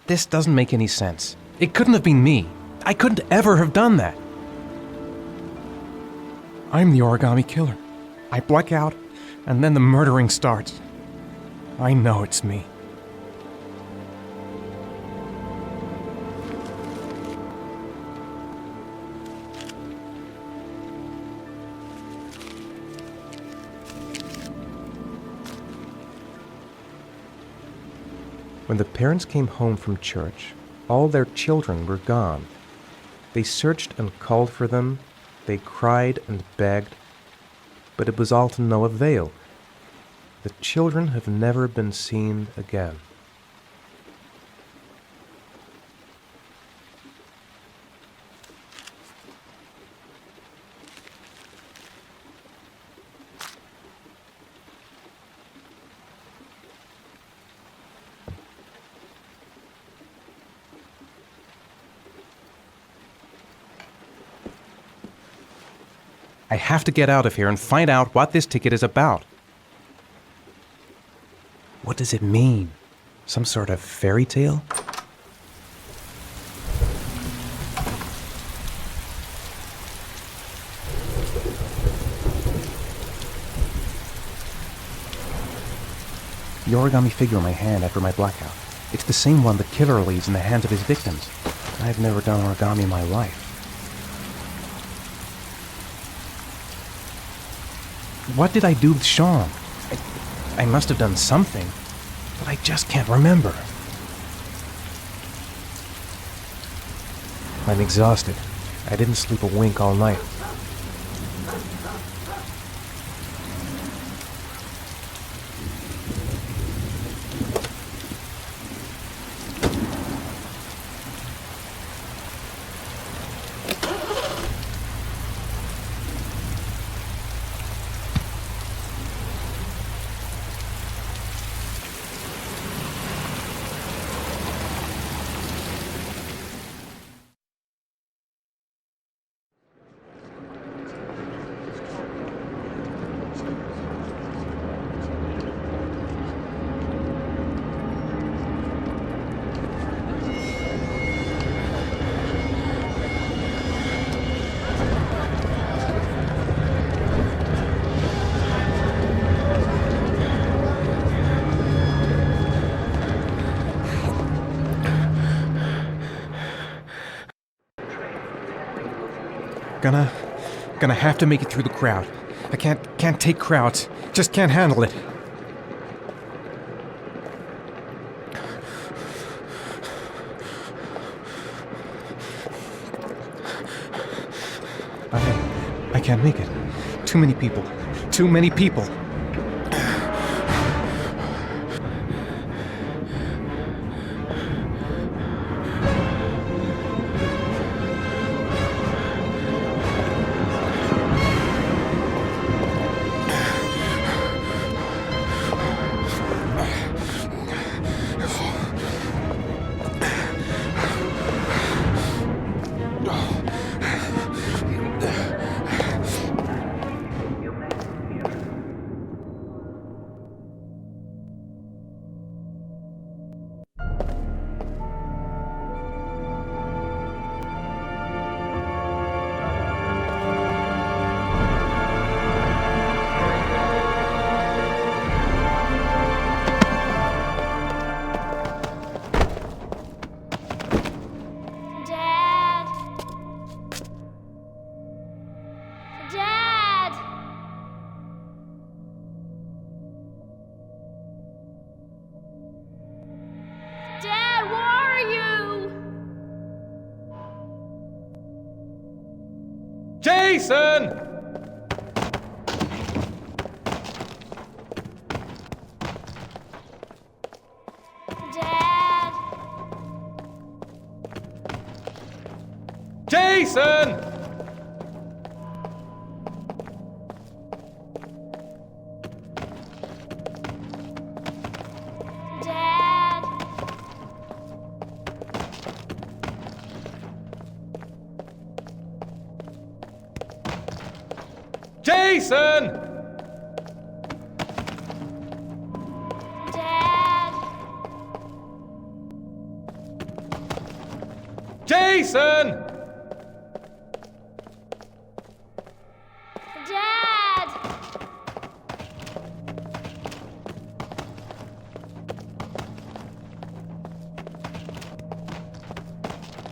This doesn't make any sense. It couldn't have been me. I couldn't ever have done that. I'm the origami killer. I black out, and then the murdering starts. I know it's me. When the parents came home from church, all their children were gone. They searched and called for them, they cried and begged, but it was all to no avail. The children have never been seen again. I have to get out of here and find out what this ticket is about. What does it mean? Some sort of fairy tale? The origami figure in my hand after my blackout. It's the same one the killer leaves in the hands of his victims. I've never done origami in my life. What did I do with Sean? I must have done something, but I just can't remember. I'm exhausted. I didn't sleep a wink all night. Gonna have to make it through the crowd. I can't take crowds. Just can't handle it. I can't make it. Too many people. Too many people. Jason! Dad! Jason! Dad! Jason! Dad! Jason! Dad!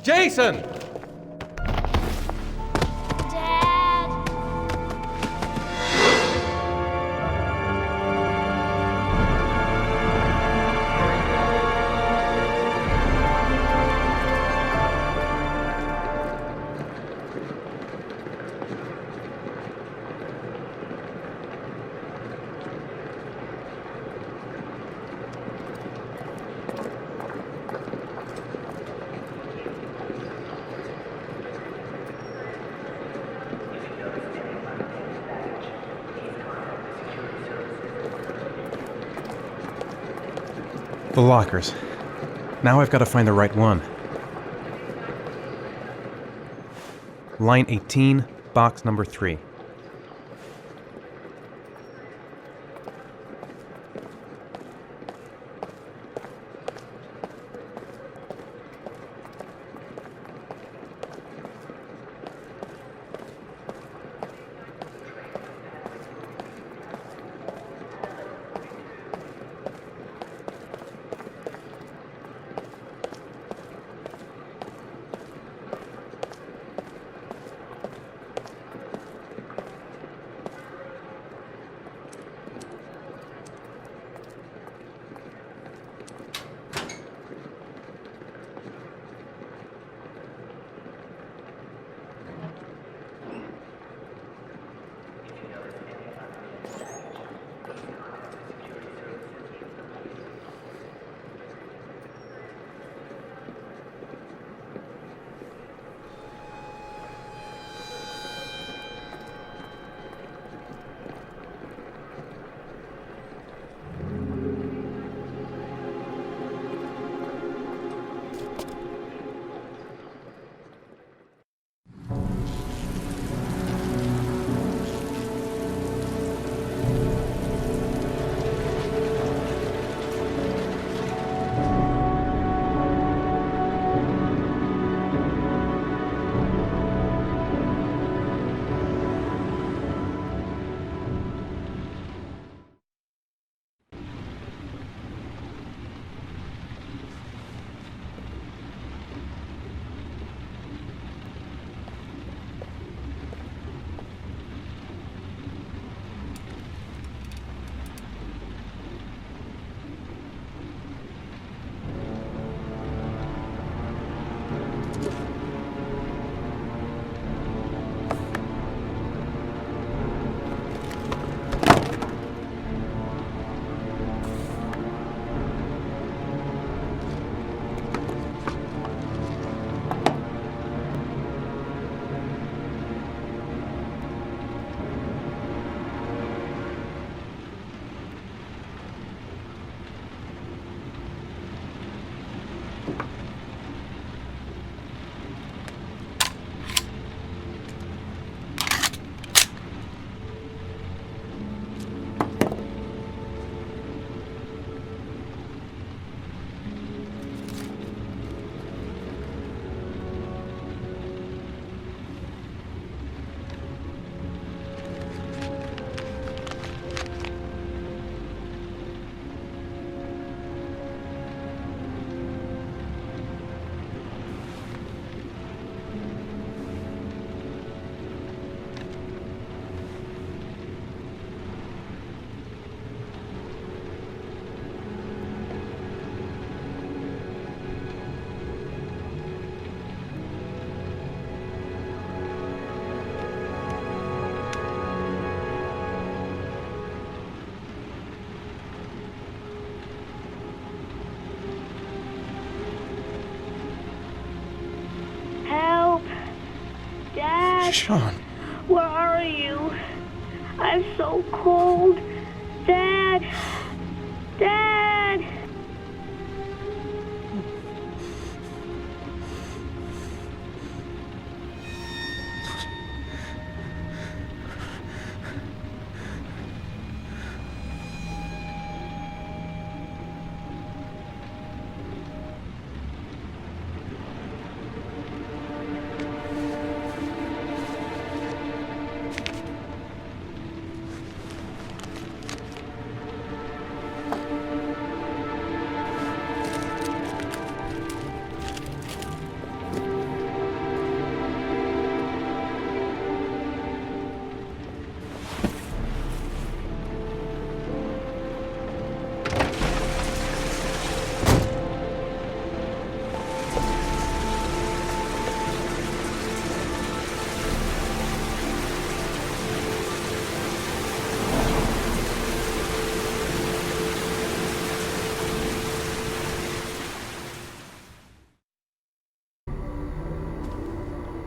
Jason! Dad! The lockers. Now I've got to find the right one. Line 18, box number 3. Sean. Where are you? I'm so cold. Dad! Dad!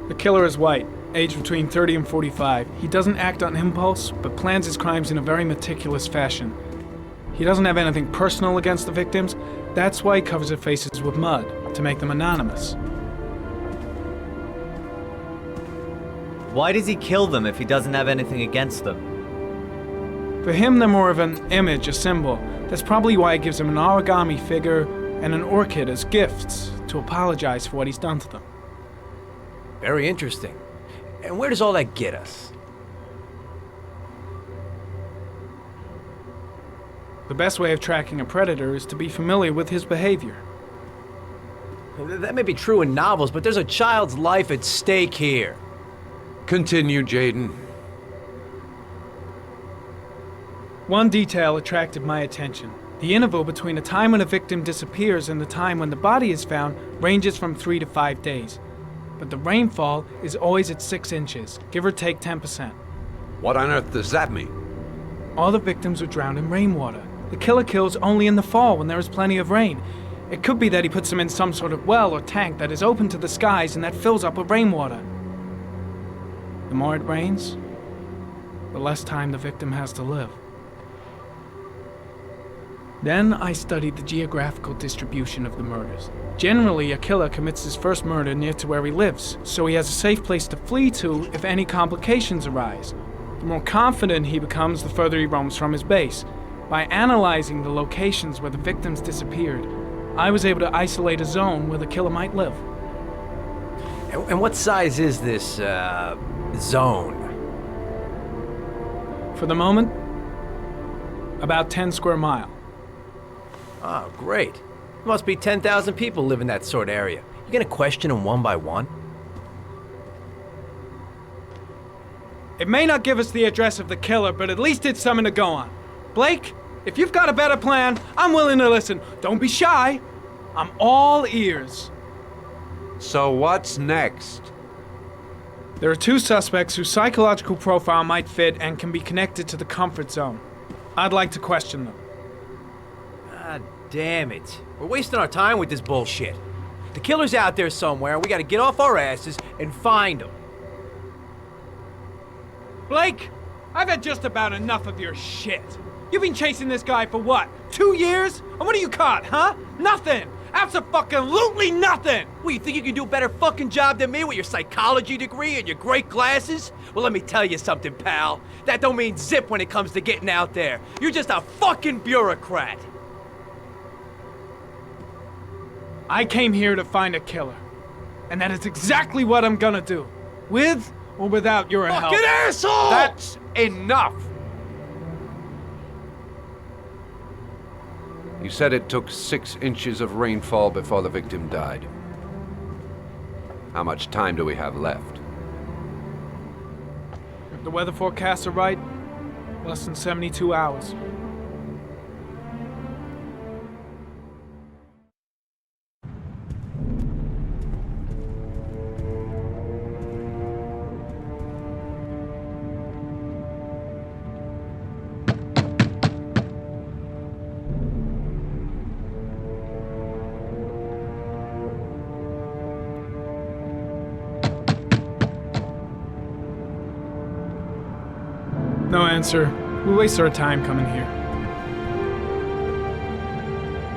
The killer is white, aged between 30 and 45. He doesn't act on impulse, but plans his crimes in a very meticulous fashion. He doesn't have anything personal against the victims. That's why he covers their faces with mud, to make them anonymous. Why does he kill them if he doesn't have anything against them? For him, they're more of an image, a symbol. That's probably why he gives them an origami figure and an orchid as gifts to apologize for what he's done to them. Very interesting. And where does all that get us? The best way of tracking a predator is to be familiar with his behavior. That may be true in novels, but there's a child's life at stake here. Continue, Jaden. One detail attracted my attention. The interval between the time when a victim disappears and the time when the body is found ranges from 3 to 5 days. But the rainfall is always at 6 inches, give or take 10%. What on earth does that mean? All the victims were drowned in rainwater. The killer kills only in the fall when there is plenty of rain. It could be that he puts them in some sort of well or tank that is open to the skies and that fills up with rainwater. The more it rains, the less time the victim has to live. Then I studied the geographical distribution of the murders. Generally, a killer commits his first murder near to where he lives, so he has a safe place to flee to if any complications arise. The more confident he becomes, the further he roams from his base. By analyzing the locations where the victims disappeared, I was able to isolate a zone where the killer might live. And what size is this, zone? For the moment, about 10 square miles. Oh, great. There must be 10,000 people live in that sort of area. You gonna question them one by one? It may not give us the address of the killer, but at least it's something to go on. Blake, if you've got a better plan, I'm willing to listen. Don't be shy. I'm all ears. So what's next? There are 2 suspects whose psychological profile might fit and can be connected to the comfort zone. I'd like to question them. God damn it. We're wasting our time with this bullshit. The killer's out there somewhere, and we gotta get off our asses and find him. Blake, I've had just about enough of your shit. You've been chasing this guy for what, 2 years? And what are you caught, huh? Nothing! Abso-fucking-lutely nothing! What, you think you can do a better fucking job than me with your psychology degree and your great glasses? Well, let me tell you something, pal. That don't mean zip when it comes to getting out there. You're just a fucking bureaucrat. I came here to find a killer. And that is exactly what I'm gonna do. With or without your help. Fucking asshole! That's enough! You said it took 6 inches of rainfall before the victim died. How much time do we have left? If the weather forecasts are right, less than 72 hours. No answer. We waste our time coming here.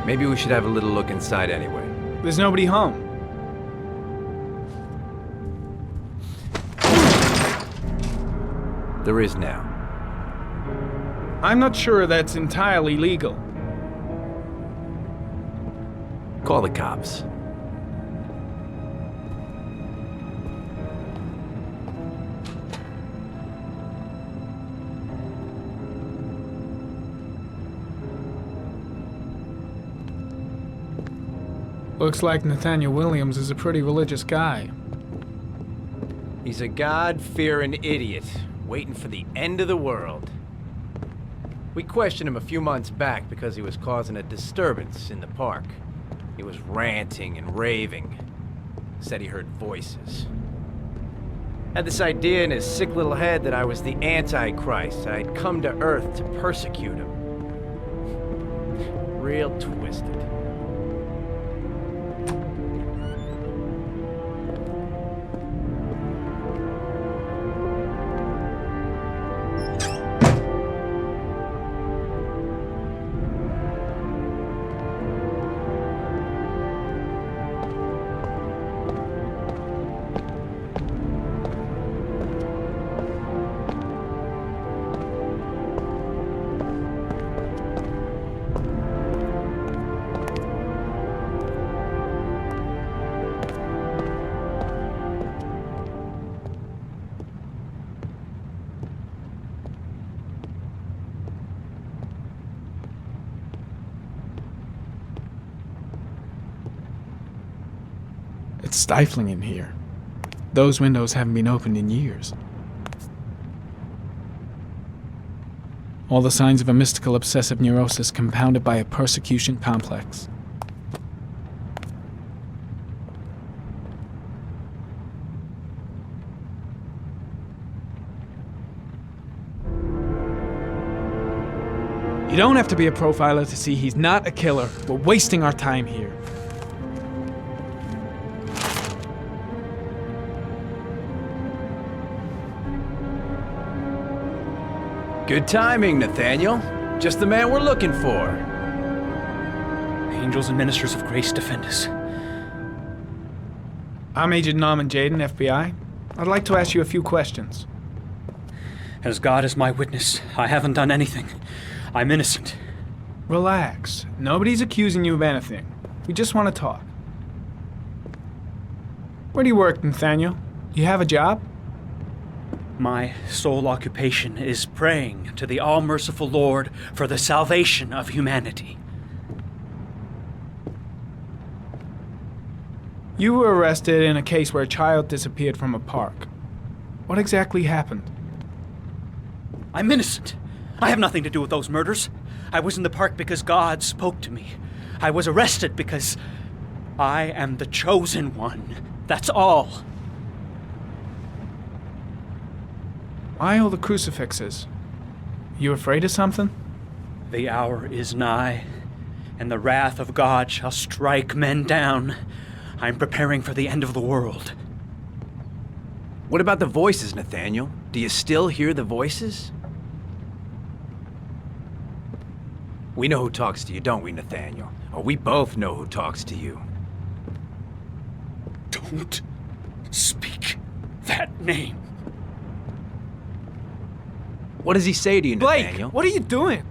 Maybe we should have a little look inside anyway. There's nobody home. There is now. I'm not sure that's entirely legal. Call the cops. Looks like Nathaniel Williams is a pretty religious guy. He's a God-fearing idiot, waiting for the end of the world. We questioned him a few months back because he was causing a disturbance in the park. He was ranting and raving. Said he heard voices. Had this idea in his sick little head that I was the Antichrist, and I'd come to Earth to persecute him. Real twisted. It's stifling in here. Those windows haven't been opened in years. All the signs of a mystical obsessive neurosis compounded by a persecution complex. You don't have to be a profiler to see he's not a killer. We're wasting our time here. Good timing, Nathaniel. Just the man we're looking for. Angels and ministers of grace defend us. I'm Agent Norman Jaden, FBI. I'd like to ask you a few questions. As God is my witness, I haven't done anything. I'm innocent. Relax. Nobody's accusing you of anything. We just want to talk. Where do you work, Nathaniel? Do you have a job? My sole occupation is praying to the all-merciful Lord for the salvation of humanity. You were arrested in a case where a child disappeared from a park. What exactly happened? I'm innocent. I have nothing to do with those murders. I was in the park because God spoke to me. I was arrested because I am the chosen one. That's all. Why all the crucifixes? You afraid of something? The hour is nigh, and the wrath of God shall strike men down. I'm preparing for the end of the world. What about the voices, Nathaniel? Do you still hear the voices? We know who talks to you, don't we, Nathaniel? Or we both know who talks to you. Don't speak that name. What does he say to you, Blake, Nathaniel? what are you doing?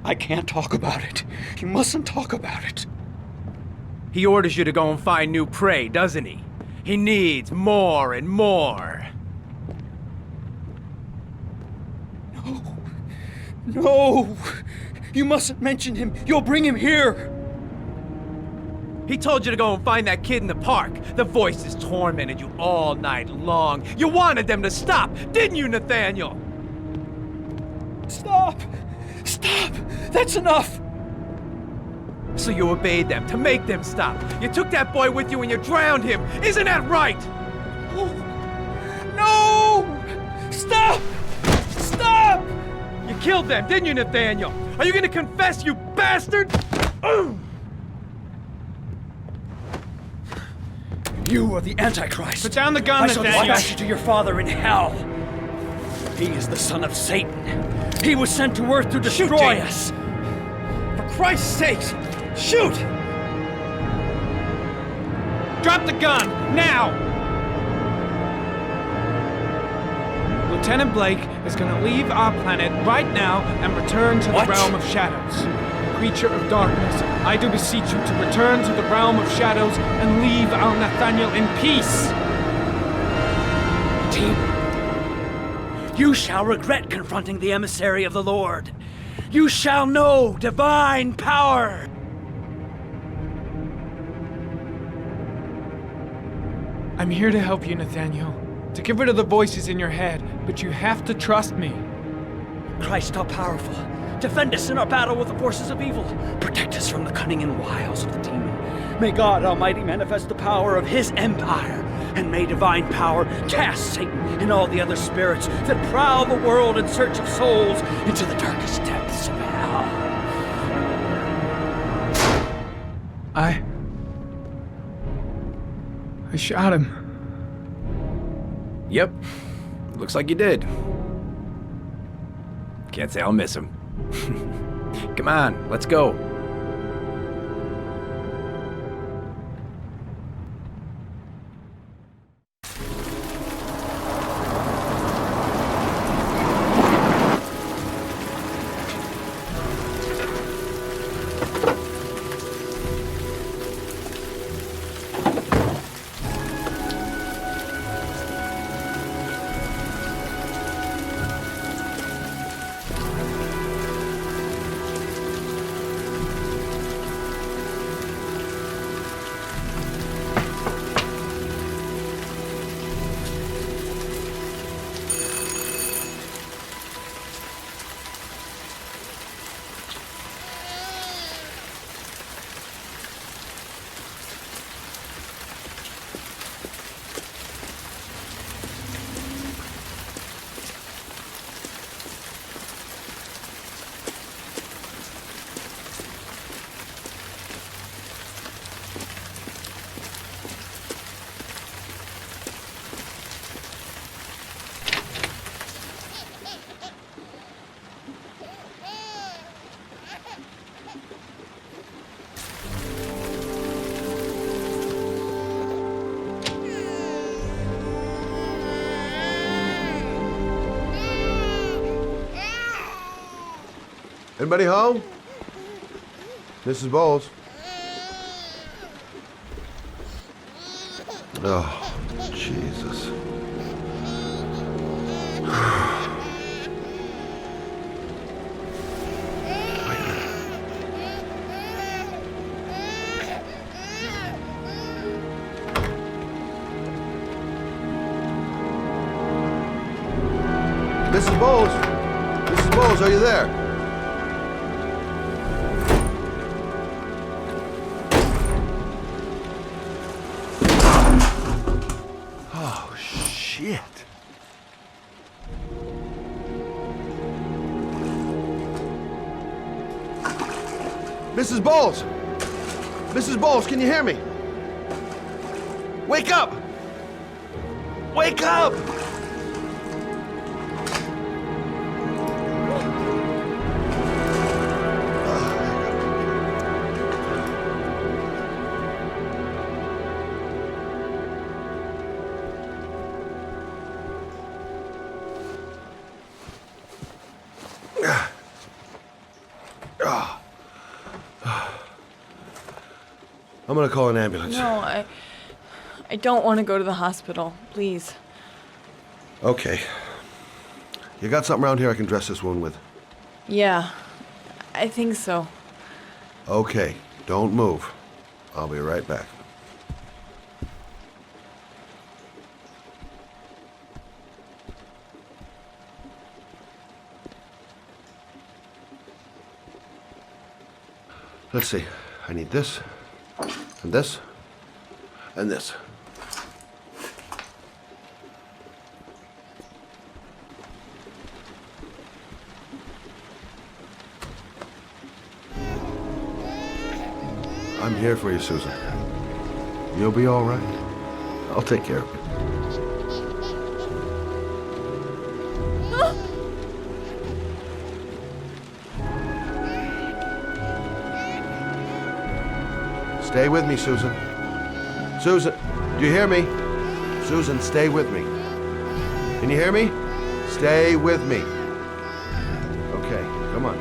I can't talk about it. You mustn't talk about it. He orders you to go and find new prey, doesn't he? He needs more and more. No! You mustn't mention him. You'll bring him here. He told you to go and find that kid in the park. The voices tormented you all night long. You wanted them to stop, didn't you, Nathaniel? Stop! Stop! That's enough! So you obeyed them to make them stop. You took that boy with you and you drowned him. Isn't that right? No! Stop! Stop! You killed them, didn't you, Nathaniel? Are you gonna confess, you bastard? You are the Antichrist. Put down the gun, I shall Nathaniel. dispatch you to your father in hell. He is the son of Satan. He was sent to earth to destroy us. For Christ's sake, shoot! Drop the gun, now! Lieutenant Blake is going to leave our planet right now and return to the What? realm of shadows. Creature of darkness, I do beseech you to return to the realm of shadows and leave our Nathaniel in peace. Team, you shall regret confronting the emissary of the Lord. You shall know divine power. I'm here to help you, Nathaniel. To get rid of the voices in your head, but you have to trust me. Christ all powerful, defend us in our battle with the forces of evil. Protect us from the cunning and wiles of the demon. May God Almighty manifest the power of His empire, and may divine power cast Satan and all the other spirits that prowl the world in search of souls into the darkest depths of hell. I shot him. Yep. Looks like you did. Can't say I'll miss him. Come on, let's go. Anybody home? Mrs. Bowles? Oh, Jesus. Mrs. Bowles? Mrs. Bowles, are you there? Oh, shit. Mrs. Bowles! Mrs. Bowles, can you hear me? Wake up! Wake up! I'm gonna call an ambulance. No, I don't want to go to the hospital. Please. Okay. You got something around here I can dress this wound with? Yeah, I think so. Okay, don't move. I'll be right back. Let's see. I need this, and this, and this. I'm here for you, Susan. You'll be all right. I'll take care of you. Stay with me, Susan. Susan, do you hear me? Susan, stay with me. Can you hear me? Stay with me. Okay, come on.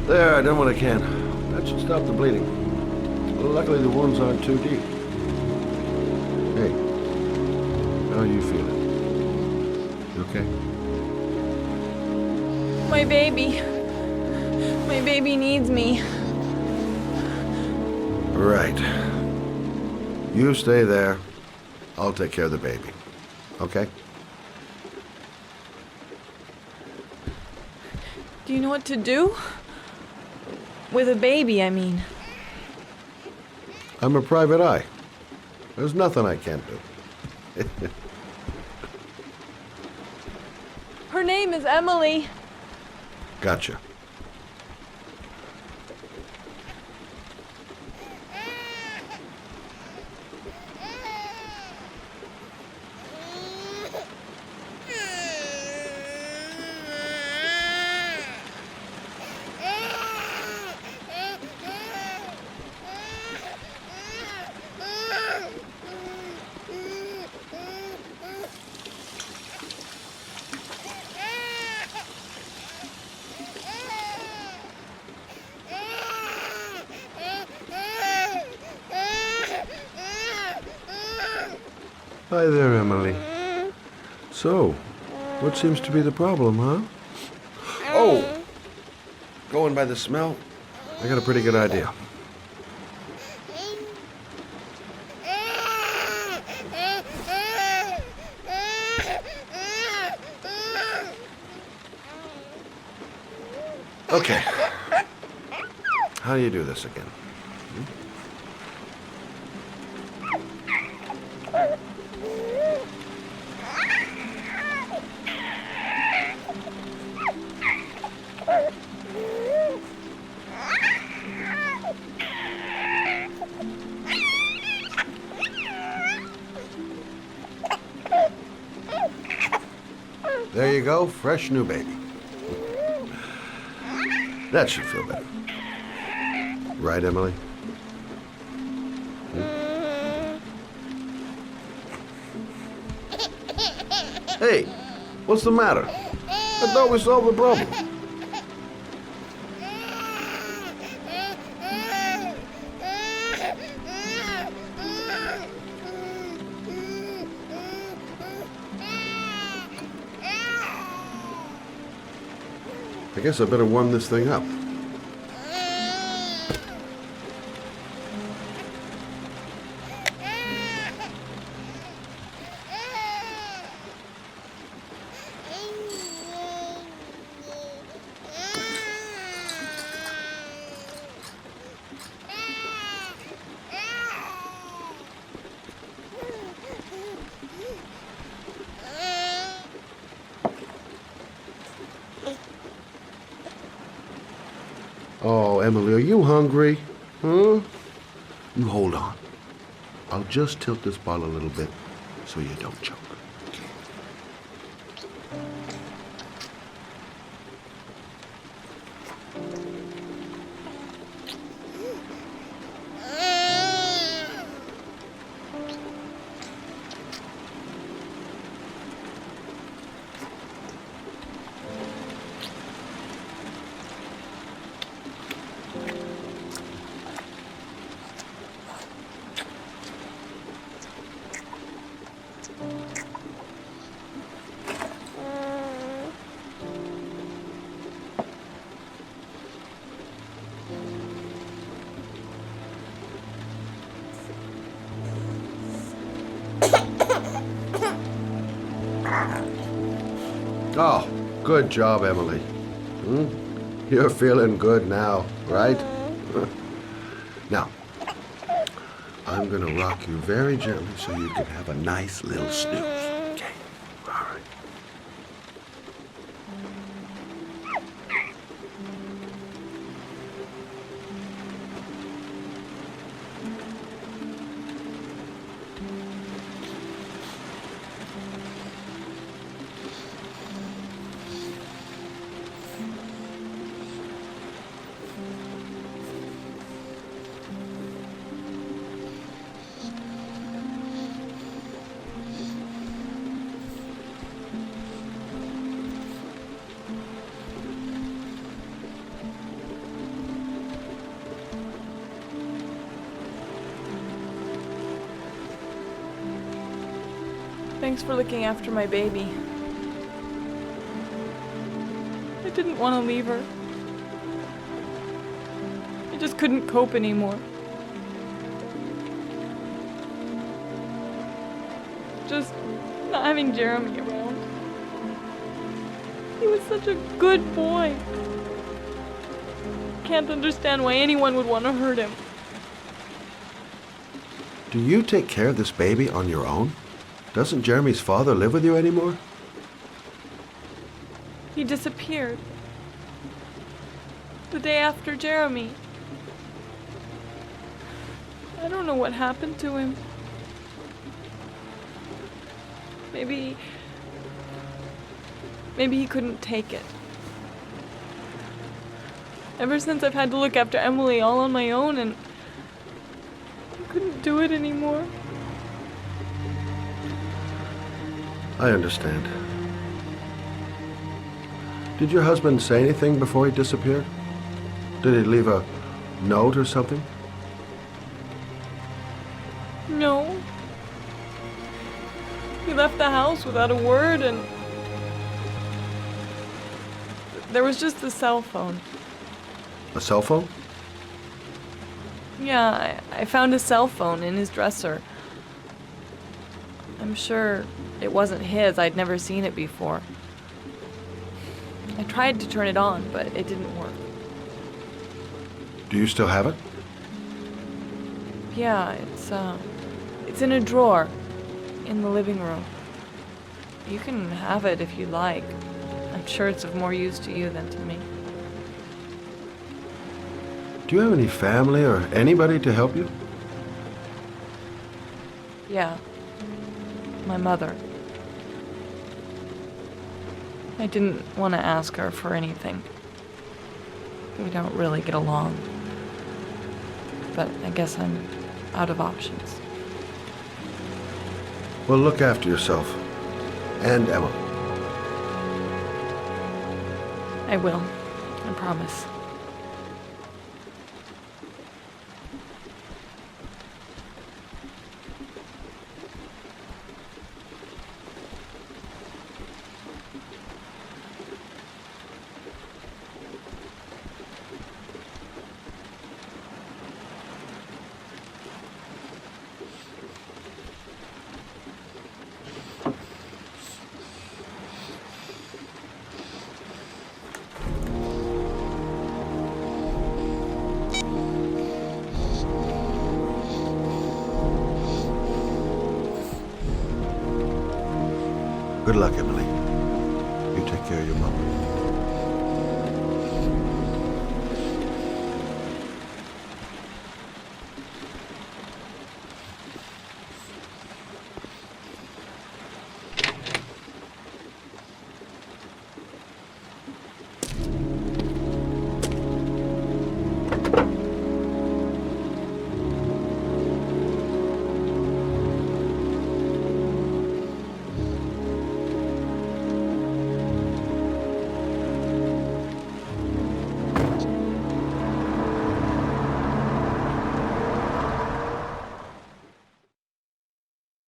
There, I done what I can. That should stop the bleeding. Luckily, the wounds aren't too deep. Hey, how are you feeling? You okay? My baby. My baby needs me. Right. You stay there. I'll take care of the baby. Okay? Do you know what to do? With a baby, I mean. I'm a private eye. There's nothing I can't do. Her name is Emily. Gotcha. Hi there, Emily. So, what seems to be the problem, huh? Oh! Going by the smell, I got a pretty good idea. Okay. How do you do this again? There you go, fresh new baby. That should feel better. Right, Emily? Hey, what's the matter? I thought we solved the problem. I guess I better warm this thing up. Oh, Emily, are you hungry? Huh? You hold on. I'll just tilt this bottle a little bit so you don't choke. Oh, good job, Emily. You're feeling good now, right? Now, I'm gonna rock you very gently so you can have a nice little snooze. Okay, all right. Thanks for looking after my baby. I didn't want to leave her. I just couldn't cope anymore. Just not having Jeremy around. He was such a good boy. Can't understand why anyone would want to hurt him. Do you take care of this baby on your own? Doesn't Jeremy's father live with you anymore? He disappeared. The day after Jeremy. I don't know what happened to him. Maybe he couldn't take it. Ever since I've had to look after Emily all on my own, and I couldn't do it anymore. I understand. Did your husband say anything before he disappeared? Did he leave a note or something? No. He left the house without a word, and there was just the cell phone. A cell phone? Yeah, I found a cell phone in his dresser. I'm sure it wasn't his. I'd never seen it before. I tried to turn it on, but it didn't work. Do you still have it? Yeah, it's in a drawer in the living room. You can have it if you like. I'm sure it's of more use to you than to me. Do you have any family or anybody to help you? Yeah. My mother. I didn't want to ask her for anything. We don't really get along. But I guess I'm out of options. Well, look after yourself. And Emily. I will. I promise. Good luck, Emily. You take care of your mom.